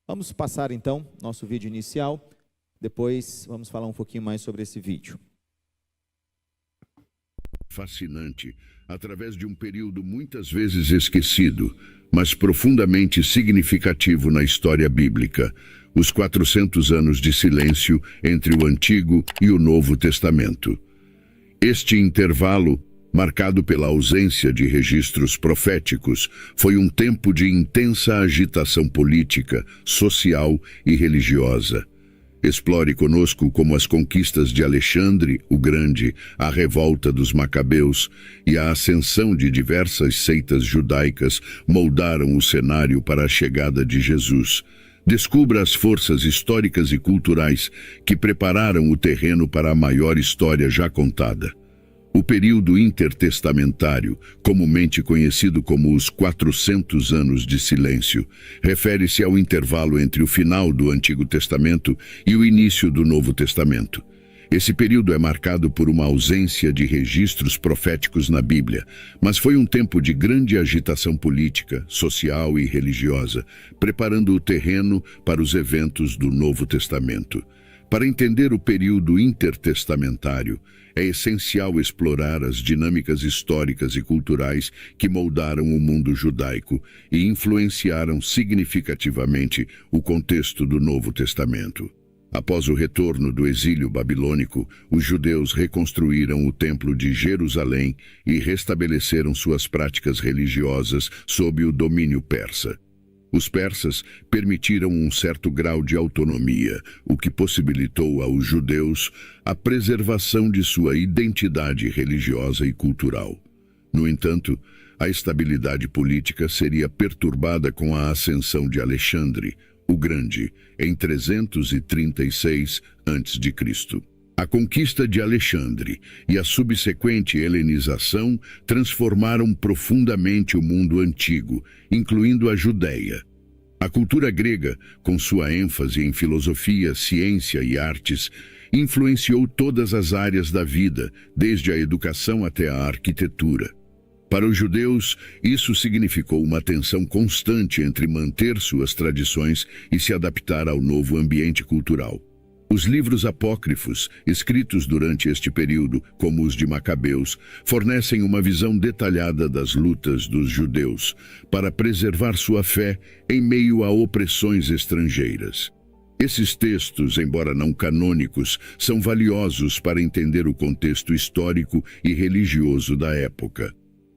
Vamos passar então nosso vídeo inicial, depois vamos falar um pouquinho mais sobre esse vídeo. Fascinante, através de um período muitas vezes esquecido, mas profundamente significativo na história bíblica, os 400 anos de silêncio entre o Antigo e o Novo Testamento. Este intervalo, marcado pela ausência de registros proféticos, foi um tempo de intensa agitação política, social e religiosa. Explore conosco como as conquistas de Alexandre o Grande, a revolta dos Macabeus e a ascensão de diversas seitas judaicas moldaram o cenário para a chegada de Jesus. Descubra as forças históricas e culturais que prepararam o terreno para a maior história já contada. O período intertestamentário, comumente conhecido como os 400 anos de silêncio, refere-se ao intervalo entre o final do Antigo Testamento e o início do Novo Testamento. Esse período é marcado por uma ausência de registros proféticos na Bíblia, mas foi um tempo de grande agitação política, social e religiosa, preparando o terreno para os eventos do Novo Testamento. Para entender o período intertestamentário, é essencial explorar as dinâmicas históricas e culturais que moldaram o mundo judaico e influenciaram significativamente o contexto do Novo Testamento. Após o retorno do exílio babilônico, os judeus reconstruíram o Templo de Jerusalém e restabeleceram suas práticas religiosas sob o domínio persa. Os persas permitiram um certo grau de autonomia, o que possibilitou aos judeus a preservação de sua identidade religiosa e cultural. No entanto, a estabilidade política seria perturbada com a ascensão de Alexandre o Grande, em 336 a.C. A conquista de Alexandre e a subsequente helenização transformaram profundamente o mundo antigo, incluindo a Judéia. A cultura grega, com sua ênfase em filosofia, ciência e artes, influenciou todas as áreas da vida, desde a educação até a arquitetura. Para os judeus, isso significou uma tensão constante entre manter suas tradições e se adaptar ao novo ambiente cultural. Os livros apócrifos, escritos durante este período, como os de Macabeus, fornecem uma visão detalhada das lutas dos judeus para preservar sua fé em meio a opressões estrangeiras. Esses textos, embora não canônicos, são valiosos para entender o contexto histórico e religioso da época.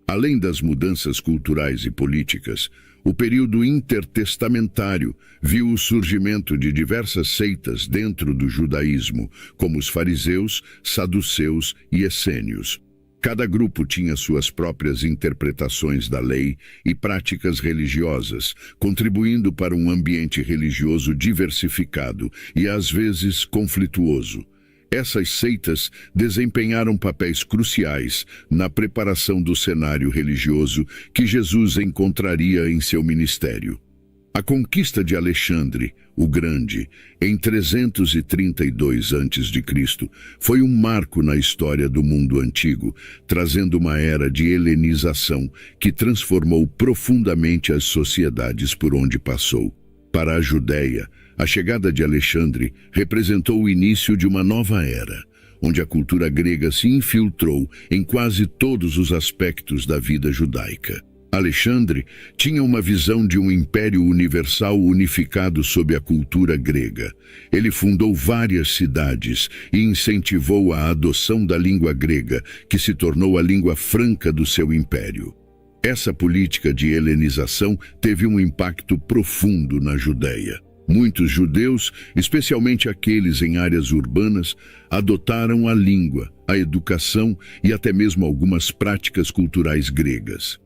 Além das mudanças culturais e políticas, o período intertestamentário viu o surgimento de diversas seitas dentro do judaísmo, como os fariseus, saduceus e essênios. Cada grupo tinha suas próprias interpretações da lei e práticas religiosas, contribuindo para um ambiente religioso diversificado e, às vezes, conflituoso. Essas seitas desempenharam papéis cruciais na preparação do cenário religioso que Jesus encontraria em seu ministério. A conquista de Alexandre o Grande, em 332 a.C., foi um marco na história do mundo antigo, trazendo uma era de helenização que transformou profundamente as sociedades por onde passou. Para a Judéia, a chegada de Alexandre representou o início de uma nova era, onde a cultura grega se infiltrou em quase todos os aspectos da vida judaica. Alexandre tinha uma visão de um império universal unificado sob a cultura grega. Ele fundou várias cidades e incentivou a adoção da língua grega, que se tornou a língua franca do seu império. Essa política de helenização teve um impacto profundo na Judéia. Muitos judeus, especialmente aqueles em áreas urbanas, adotaram a língua, a educação e até mesmo algumas práticas culturais gregas.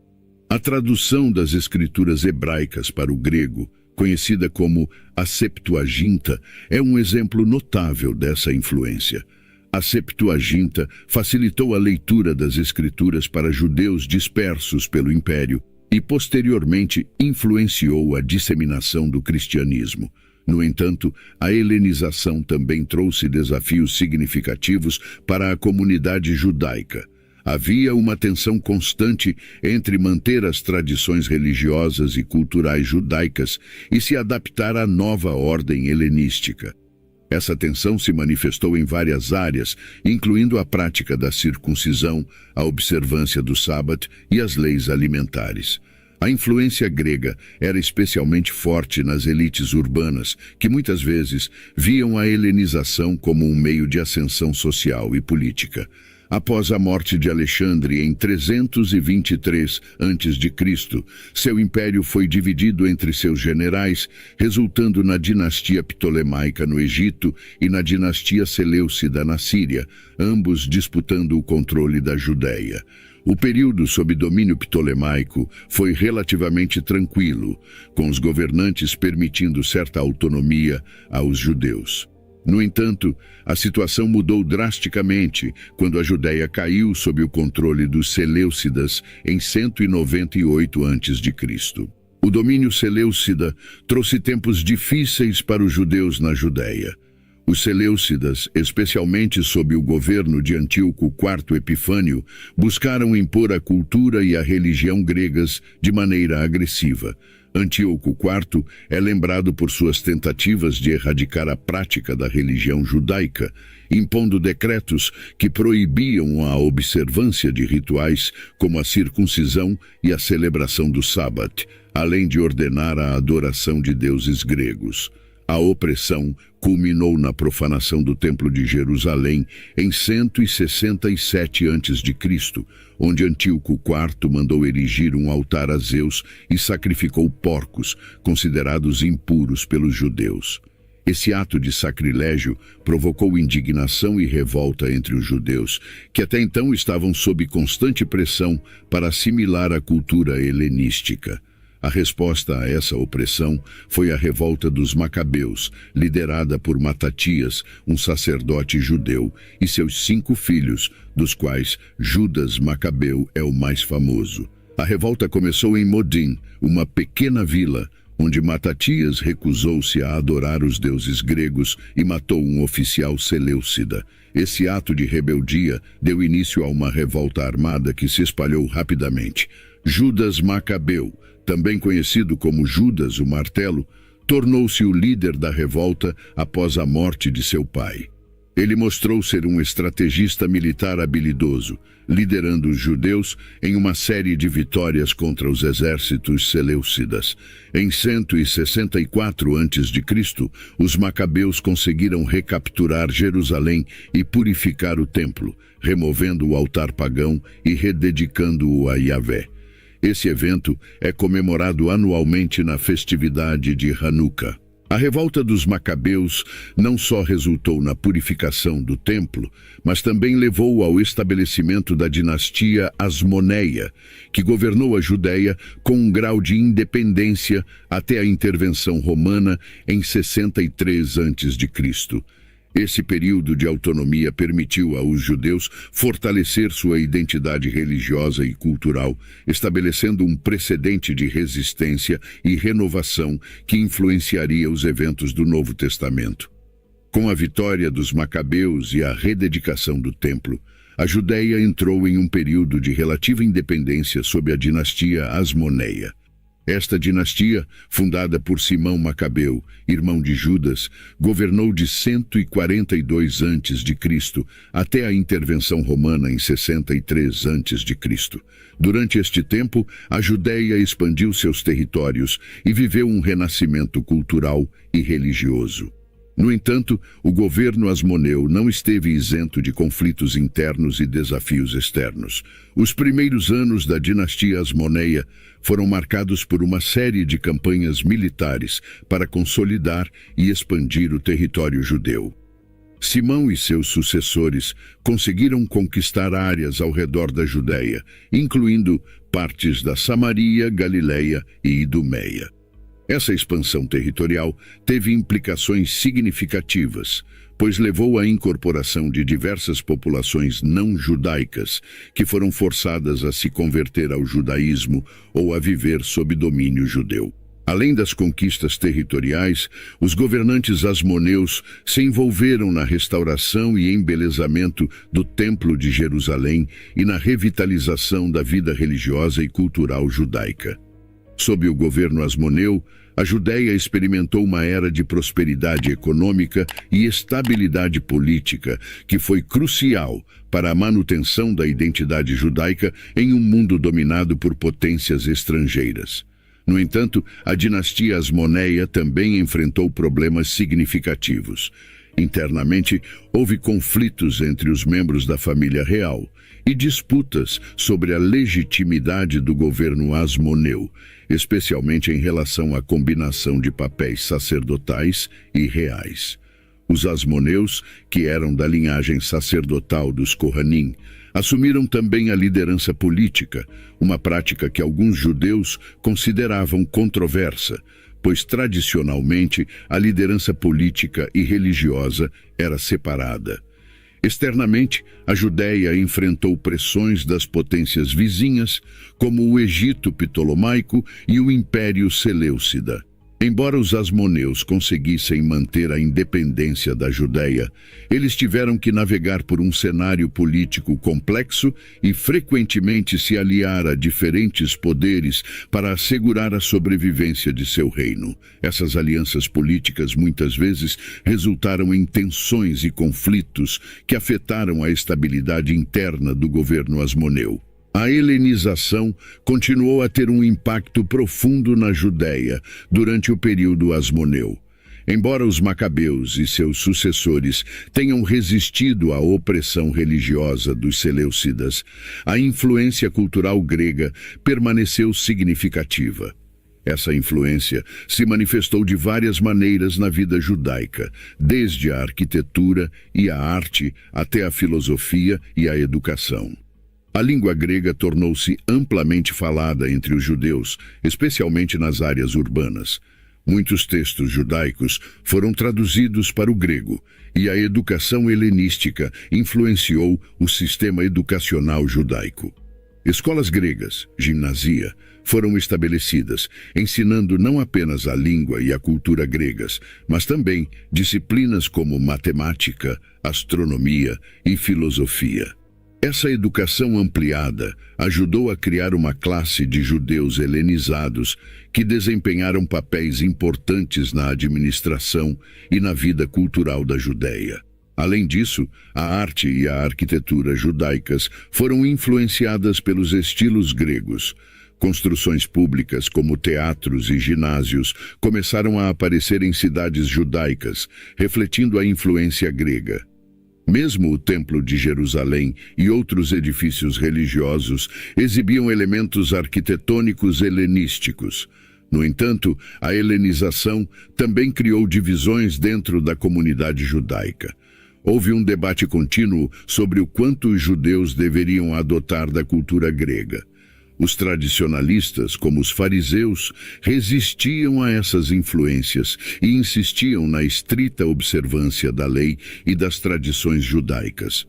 A tradução das escrituras hebraicas para o grego, conhecida como a Septuaginta, é um exemplo notável dessa influência. A Septuaginta facilitou a leitura das escrituras para judeus dispersos pelo império e posteriormente influenciou a disseminação do cristianismo. No entanto, a helenização também trouxe desafios significativos para a comunidade judaica. Havia uma tensão constante entre manter as tradições religiosas e culturais judaicas e se adaptar à nova ordem helenística. Essa tensão se manifestou em várias áreas, incluindo a prática da circuncisão, a observância do sábado e as leis alimentares. A influência grega era especialmente forte nas elites urbanas, que muitas vezes viam a helenização como um meio de ascensão social e política. Após a morte de Alexandre em 323 a.C., seu império foi dividido entre seus generais, resultando na dinastia Ptolemaica no Egito e na dinastia Seleucida na Síria, ambos disputando o controle da Judéia. O período sob domínio ptolemaico foi relativamente tranquilo, com os governantes permitindo certa autonomia aos judeus. No entanto, a situação mudou drasticamente quando a Judéia caiu sob o controle dos Seleucidas em 198 a.C. O domínio seleucida trouxe tempos difíceis para os judeus na Judéia. Os Seleucidas, especialmente sob o governo de Antíoco IV Epifânio, buscaram impor a cultura e a religião gregas de maneira agressiva. Antíoco IV é lembrado por suas tentativas de erradicar a prática da religião judaica, impondo decretos que proibiam a observância de rituais como a circuncisão e a celebração do sábado, além de ordenar a adoração de deuses gregos. A opressão culminou na profanação do Templo de Jerusalém em 167 a.C., onde Antíoco IV mandou erigir um altar a Zeus e sacrificou porcos, considerados impuros pelos judeus. Esse ato de sacrilégio provocou indignação e revolta entre os judeus, que até então estavam sob constante pressão para assimilar a cultura helenística. A resposta a essa opressão foi a revolta dos Macabeus, liderada por Matatias, um sacerdote judeu, e seus 5 filhos, dos quais Judas Macabeu é o mais famoso. A revolta começou em Modin, uma pequena vila, onde Matatias recusou-se a adorar os deuses gregos e matou um oficial seleucida. Esse ato de rebeldia deu início a uma revolta armada que se espalhou rapidamente. Judas Macabeu, também conhecido como Judas o Martelo, tornou-se o líder da revolta após a morte de seu pai. Ele mostrou ser um estrategista militar habilidoso, liderando os judeus em uma série de vitórias contra os exércitos seleucidas. Em 164 a.C., os Macabeus conseguiram recapturar Jerusalém e purificar o templo, removendo o altar pagão e rededicando-o a Yahvé. Esse evento é comemorado anualmente na festividade de Hanukkah. A revolta dos Macabeus não só resultou na purificação do templo, mas também levou ao estabelecimento da dinastia Asmoneia, que governou a Judéia com um grau de independência até a intervenção romana em 63 a.C. Esse período de autonomia permitiu aos judeus fortalecer sua identidade religiosa e cultural, estabelecendo um precedente de resistência e renovação que influenciaria os eventos do Novo Testamento. Com a vitória dos Macabeus e a rededicação do templo, a Judéia entrou em um período de relativa independência sob a dinastia Asmoneia. Esta dinastia, fundada por Simão Macabeu, irmão de Judas, governou de 142 a.C. até a intervenção romana em 63 a.C. Durante este tempo, a Judéia expandiu seus territórios e viveu um renascimento cultural e religioso. No entanto, o governo asmoneu não esteve isento de conflitos internos e desafios externos. Os primeiros anos da dinastia Asmoneia foram marcados por uma série de campanhas militares para consolidar e expandir o território judeu. Simão e seus sucessores conseguiram conquistar áreas ao redor da Judéia, incluindo partes da Samaria, Galileia e Idumeia. Essa expansão territorial teve implicações significativas, pois levou à incorporação de diversas populações não judaicas que foram forçadas a se converter ao judaísmo ou a viver sob domínio judeu. Além das conquistas territoriais, os governantes asmoneus se envolveram na restauração e embelezamento do Templo de Jerusalém e na revitalização da vida religiosa e cultural judaica. Sob o governo asmoneu, a Judéia experimentou uma era de prosperidade econômica e estabilidade política que foi crucial para a manutenção da identidade judaica em um mundo dominado por potências estrangeiras. No entanto, a dinastia Asmoneia também enfrentou problemas significativos. Internamente, houve conflitos entre os membros da família real e disputas sobre a legitimidade do governo asmoneu, especialmente em relação à combinação de papéis sacerdotais e reais. Os asmoneus, que eram da linhagem sacerdotal dos Kohanim, assumiram também a liderança política, uma prática que alguns judeus consideravam controversa, pois tradicionalmente a liderança política e religiosa era separada. Externamente, a Judéia enfrentou pressões das potências vizinhas, como o Egito Ptolomaico e o Império Seleucida. Embora os asmoneus conseguissem manter a independência da Judéia, eles tiveram que navegar por um cenário político complexo e frequentemente se aliar a diferentes poderes para assegurar a sobrevivência de seu reino. Essas alianças políticas muitas vezes resultaram em tensões e conflitos que afetaram a estabilidade interna do governo asmoneu. A helenização continuou a ter um impacto profundo na Judéia durante o período asmoneu. Embora os macabeus e seus sucessores tenham resistido à opressão religiosa dos seleucidas, a influência cultural grega permaneceu significativa. Essa influência se manifestou de várias maneiras na vida judaica, desde a arquitetura e a arte até a filosofia e a educação. A língua grega tornou-se amplamente falada entre os judeus, especialmente nas áreas urbanas. Muitos textos judaicos foram traduzidos para o grego, e a educação helenística influenciou o sistema educacional judaico. Escolas gregas, gimnasia, foram estabelecidas, ensinando não apenas a língua e a cultura gregas, mas também disciplinas como matemática, astronomia e filosofia. Essa educação ampliada ajudou a criar uma classe de judeus helenizados que desempenharam papéis importantes na administração e na vida cultural da Judéia. Além disso, a arte e a arquitetura judaicas foram influenciadas pelos estilos gregos. Construções públicas como teatros e ginásios começaram a aparecer em cidades judaicas, refletindo a influência grega. Mesmo o Templo de Jerusalém e outros edifícios religiosos exibiam elementos arquitetônicos helenísticos. No entanto, a helenização também criou divisões dentro da comunidade judaica. Houve um debate contínuo sobre o quanto os judeus deveriam adotar da cultura grega. Os tradicionalistas, como os fariseus, resistiam a essas influências e insistiam na estrita observância da lei e das tradições judaicas.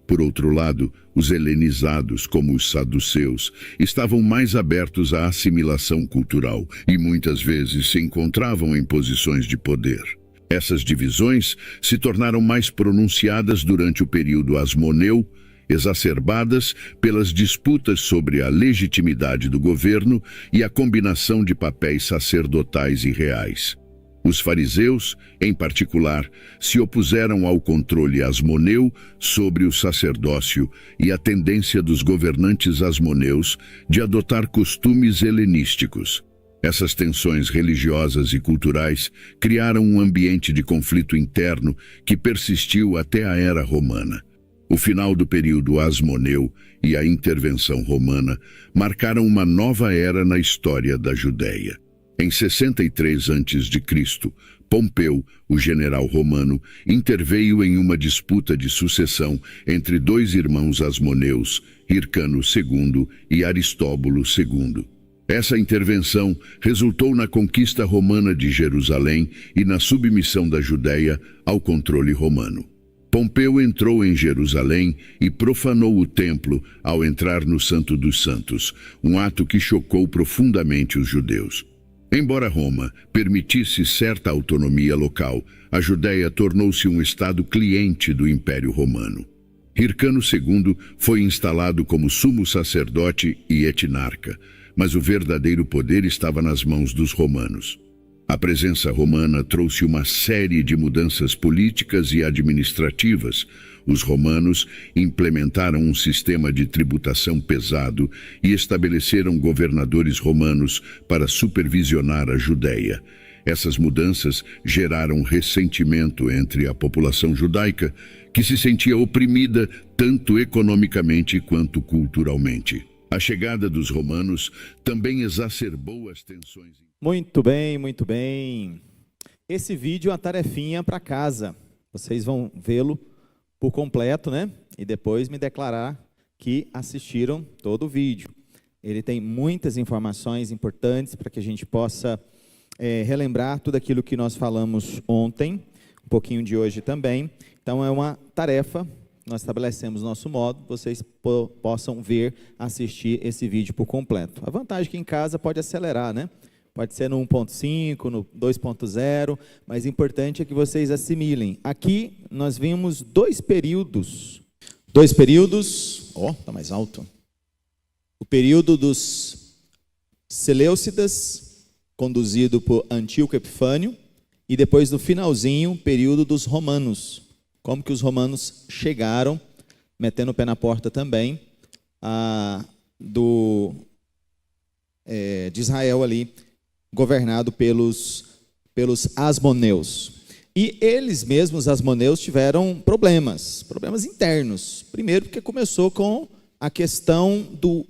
Por outro lado, os helenizados, como os saduceus, estavam mais abertos à assimilação cultural e muitas vezes se encontravam em posições de poder. Essas divisões se tornaram mais pronunciadas durante o período asmoneu, exacerbadas pelas disputas sobre a legitimidade do governo e a combinação de papéis sacerdotais e reais. Os fariseus, em particular, se opuseram ao controle asmoneu sobre o sacerdócio e à tendência dos governantes asmoneus de adotar costumes helenísticos. Essas tensões religiosas e culturais criaram um ambiente de conflito interno que persistiu até a Era Romana. O final do período asmoneu e a intervenção romana marcaram uma nova era na história da Judéia. Em 63 a.C., Pompeu, o general romano, interveio em uma disputa de sucessão entre dois irmãos asmoneus, Hircano II e Aristóbulo II. Essa intervenção resultou na conquista romana de Jerusalém e na submissão da Judéia ao controle romano. Pompeu entrou em Jerusalém e profanou o templo ao entrar no Santo dos Santos, um ato que chocou profundamente os judeus. Embora Roma permitisse certa autonomia local, a Judéia tornou-se um estado cliente do Império Romano. Hircano II foi instalado como sumo sacerdote e etnarca, mas o verdadeiro poder estava nas mãos dos romanos. A presença romana trouxe uma série de mudanças políticas e administrativas. Os romanos implementaram um sistema de tributação pesado e estabeleceram governadores romanos para supervisionar a Judéia. Essas mudanças geraram ressentimento entre a população judaica, que se sentia oprimida tanto economicamente quanto culturalmente. A chegada dos romanos também exacerbou as tensões. Muito bem, muito bem. Esse vídeo é uma tarefinha para casa. Vocês vão vê-lo por completo, né? E depois me declarar que assistiram todo o vídeo. Ele tem muitas informações importantes para que a gente possa relembrar tudo aquilo que nós falamos ontem, um pouquinho de hoje também. Então é uma tarefa, nós estabelecemos nosso modo, vocês possam ver, assistir esse vídeo por completo. A vantagem é que em casa pode acelerar, né? Pode ser no 1.5, no 2.0, mas o importante é que vocês assimilem. Aqui nós vimos dois períodos, está mais alto. O período dos Seleucidas, conduzido por Antíoco Epifânio, e depois no finalzinho, o período dos romanos. Como que os romanos chegaram, metendo o pé na porta também, de Israel ali, governado pelos asmoneus. E eles mesmos, asmoneus, tiveram problemas internos. Primeiro porque começou com a questão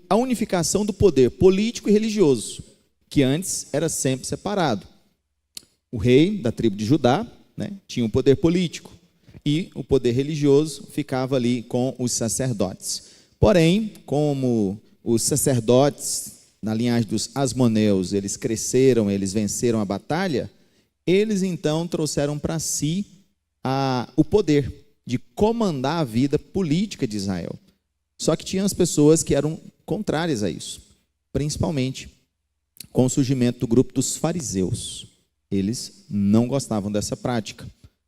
da unificação do poder político e religioso, que antes era sempre separado. O rei da tribo de Judá, né, tinha o poder político e o poder religioso ficava ali com os sacerdotes. Porém, como os sacerdotes na linhagem dos asmoneus, eles cresceram, eles venceram a batalha, eles então trouxeram para si o poder de comandar a vida política de Israel. Só que tinha as pessoas que eram contrárias a isso, principalmente com o surgimento do grupo dos fariseus. Eles não gostavam dessa prática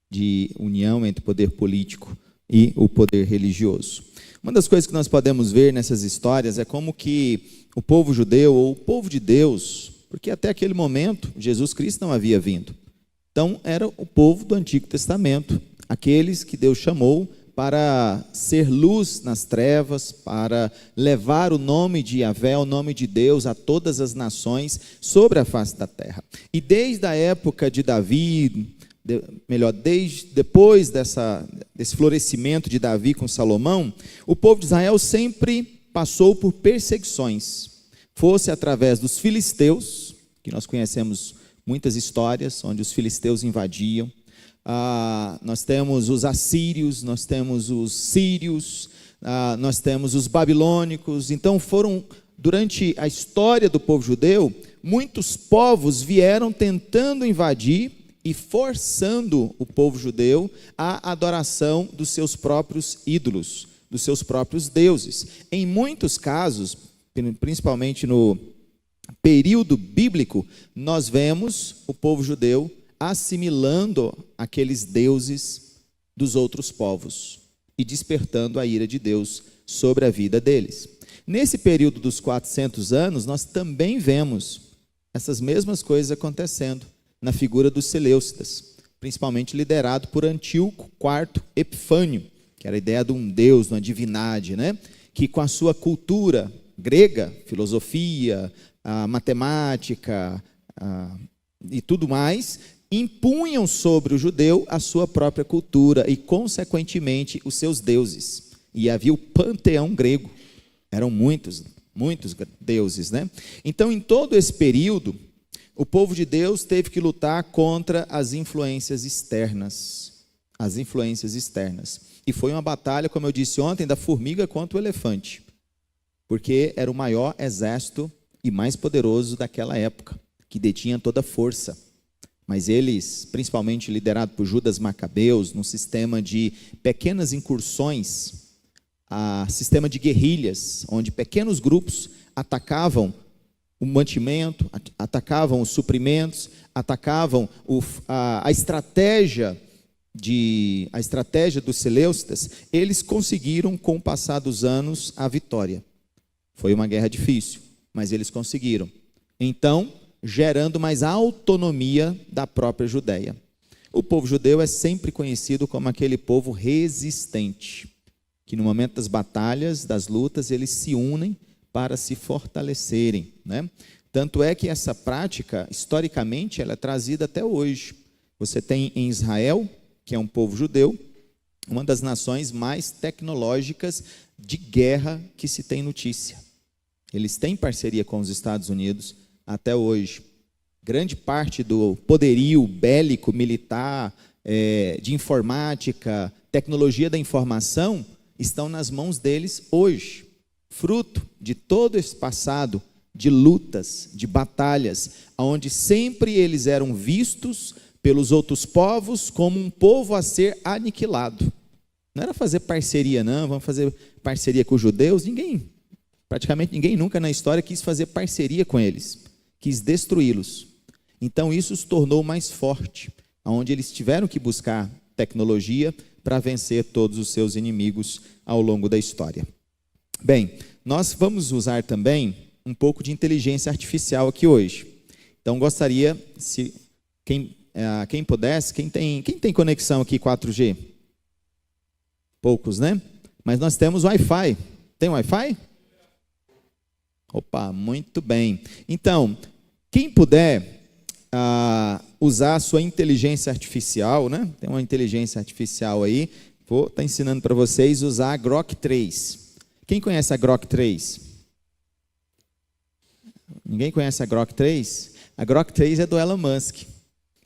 de união entre o poder político e o poder religioso. Uma das coisas que nós podemos ver nessas histórias é como que o povo judeu, ou o povo de Deus, porque até aquele momento Jesus Cristo não havia vindo. Então era o povo do Antigo Testamento, aqueles que Deus chamou para ser luz nas trevas, para levar o nome de Yahvé, o nome de Deus, a todas as nações sobre a face da terra. E desde a época de Davi, depois desse florescimento de Davi com Salomão, o povo de Israel sempre passou por perseguições, fosse através dos filisteus, que nós conhecemos muitas histórias, onde os filisteus invadiam, nós temos os assírios, nós temos os sírios, nós temos os babilônicos. Então durante a história do povo judeu, muitos povos vieram tentando invadir e forçando o povo judeu à adoração dos seus próprios ídolos, dos seus próprios deuses. Em muitos casos, principalmente no período bíblico, nós vemos o povo judeu assimilando aqueles deuses dos outros povos e despertando a ira de Deus sobre a vida deles. Nesse período dos 400 anos, nós também vemos essas mesmas coisas acontecendo na figura dos Seleucidas, principalmente liderado por Antíoco IV Epifânio, que era a ideia de um deus, de uma divindade, né? Que com a sua cultura grega, filosofia, matemática e tudo mais, impunham sobre o judeu a sua própria cultura e, consequentemente, os seus deuses. E havia o panteão grego, eram muitos deuses, né? Então, em todo esse período, o povo de Deus teve que lutar contra as influências externas. E foi uma batalha, como eu disse ontem, da formiga contra o elefante, porque era o maior exército e mais poderoso daquela época, que detinha toda a força. Mas eles, principalmente liderado por Judas Macabeus, num sistema de pequenas incursões, sistema de guerrilhas, onde pequenos grupos atacavam o mantimento, atacavam os suprimentos, atacavam a estratégia dos seleucidas. Eles conseguiram, com o passar dos anos, a vitória. Foi uma guerra difícil, mas eles conseguiram. Então, gerando mais autonomia da própria Judéia. O povo judeu é sempre conhecido como aquele povo resistente, que no momento das batalhas, das lutas, eles se unem para se fortalecerem, né? Tanto é que essa prática, historicamente, ela é trazida até hoje. Você tem em Israel, que é um povo judeu, uma das nações mais tecnológicas de guerra que se tem notícia. Eles têm parceria com os Estados Unidos até hoje. Grande parte do poderio bélico, militar, de informática, tecnologia da informação, estão nas mãos deles hoje. Fruto de todo esse passado de lutas, de batalhas, onde sempre eles eram vistos pelos outros povos como um povo a ser aniquilado. Não era fazer parceria, não, vamos fazer parceria com os judeus. Praticamente ninguém nunca na história quis fazer parceria com eles, quis destruí-los. Então isso os tornou mais forte, onde eles tiveram que buscar tecnologia para vencer todos os seus inimigos ao longo da história. Bem, nós vamos usar também um pouco de inteligência artificial aqui hoje. Então gostaria, se quem pudesse, quem tem conexão aqui 4G? Poucos, né? Mas nós temos Wi-Fi. Tem Wi-Fi? Opa, muito bem. Então, quem puder usar a sua inteligência artificial, né? Tem uma inteligência artificial aí, vou estar ensinando para vocês a usar a Grok 3. Quem conhece a Grok 3? Ninguém conhece a Grok 3? A Grok 3 é do Elon Musk.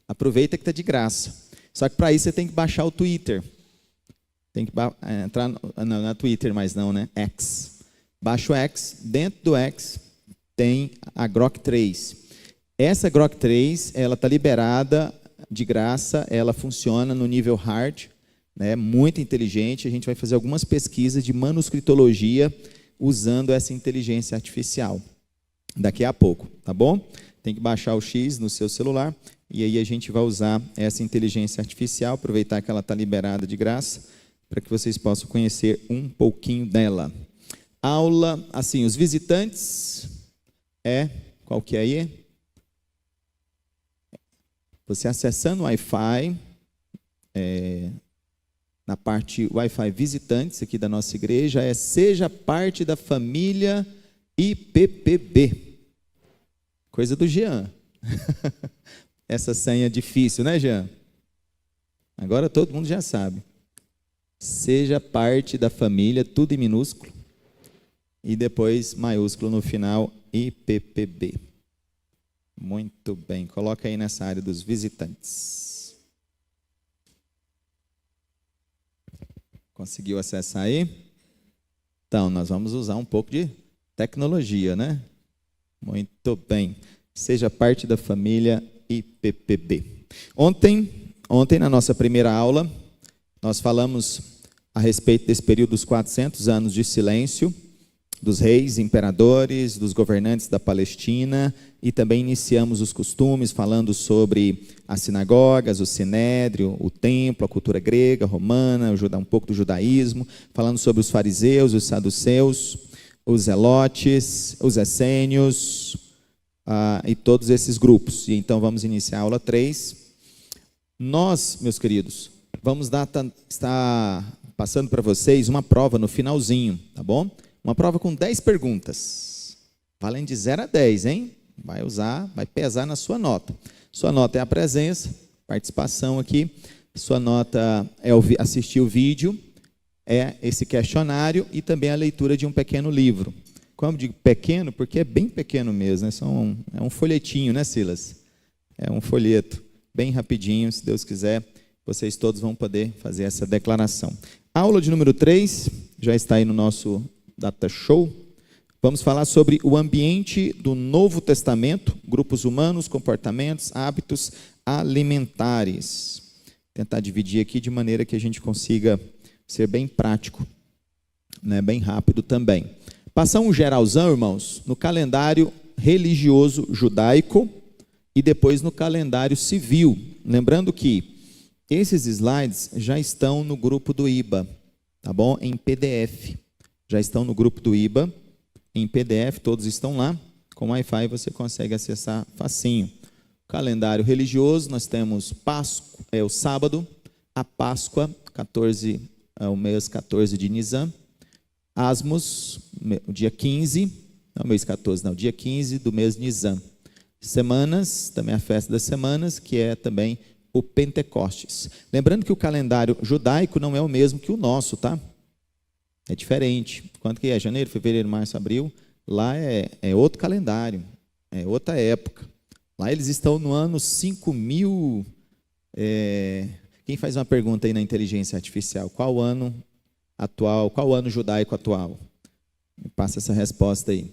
Aproveita que está de graça. Só que para isso você tem que baixar o Twitter. Tem que entrar na Twitter, mas não, né? X. Baixa o X. Dentro do X tem a Grok 3. Essa Grok 3, ela está liberada de graça. Ela funciona no nível hard, né? Muito inteligente. A gente vai fazer algumas pesquisas de manuscritologia usando essa inteligência artificial. Daqui a pouco, tá bom? Tem que baixar o X no seu celular e aí a gente vai usar essa inteligência artificial, aproveitar que ela está liberada de graça, para que vocês possam conhecer um pouquinho dela. Aula, assim, os visitantes, qual que é aí? Você acessando o Wi-Fi, na parte Wi-Fi visitantes aqui da nossa igreja, seja parte da família IPPB. Coisa do Jean. Essa senha é difícil, né, Jean? Agora todo mundo já sabe. Seja parte da família, tudo em minúsculo. E depois maiúsculo no final, IPPB. Muito bem. Coloca aí nessa área dos visitantes. Conseguiu acessar aí? Então, nós vamos usar um pouco de tecnologia, né? Muito bem. Seja parte da família IPPB. Ontem na nossa primeira aula, nós falamos a respeito desse período dos 400 anos de silêncio, dos reis, imperadores, dos governantes da Palestina, e também iniciamos os costumes, falando sobre as sinagogas, o sinédrio, o templo, a cultura grega, romana, um pouco do judaísmo, falando sobre os fariseus, os saduceus, os zelotes, os essênios, e todos esses grupos. E então vamos iniciar a aula 3. Nós, meus queridos, vamos estar passando para vocês uma prova no finalzinho, tá bom? Uma prova com 10 perguntas. Valem de 0 a 10, hein? Vai pesar na sua nota. Sua nota é a presença, participação aqui. Sua nota é assistir o vídeo, é esse questionário e também a leitura de um pequeno livro. Como digo pequeno? Porque é bem pequeno mesmo, né? É um folhetinho, né, Silas? É um folheto, bem rapidinho, se Deus quiser, vocês todos vão poder fazer essa declaração. Aula de número 3, já está aí no nosso Data Show. Vamos falar sobre o ambiente do Novo Testamento, grupos humanos, comportamentos, hábitos alimentares. Tentar dividir aqui de maneira que a gente consiga ser bem prático, né? Bem rápido também. Passar um geralzão, irmãos, no calendário religioso judaico e depois no calendário civil. Lembrando que esses slides já estão no grupo do IBA, tá bom? Em PDF. Já estão no grupo do IBA, em PDF, todos estão lá. Com Wi-Fi você consegue acessar facinho. Calendário religioso, nós temos Páscoa, o sábado, a Páscoa, o mês 14 de Nisan. Asmos, o dia 15, não, mês 14, não, dia 15 do mês Nisan. Semanas, também a festa das semanas, que é também o Pentecostes. Lembrando que o calendário judaico não é o mesmo que o nosso, tá? É diferente. Quanto que é? Janeiro, fevereiro, março, abril. Lá é outro calendário, é outra época. Lá eles estão no ano 5000. Quem faz uma pergunta aí na inteligência artificial? Qual ano atual? Qual ano judaico atual? Me passa essa resposta aí.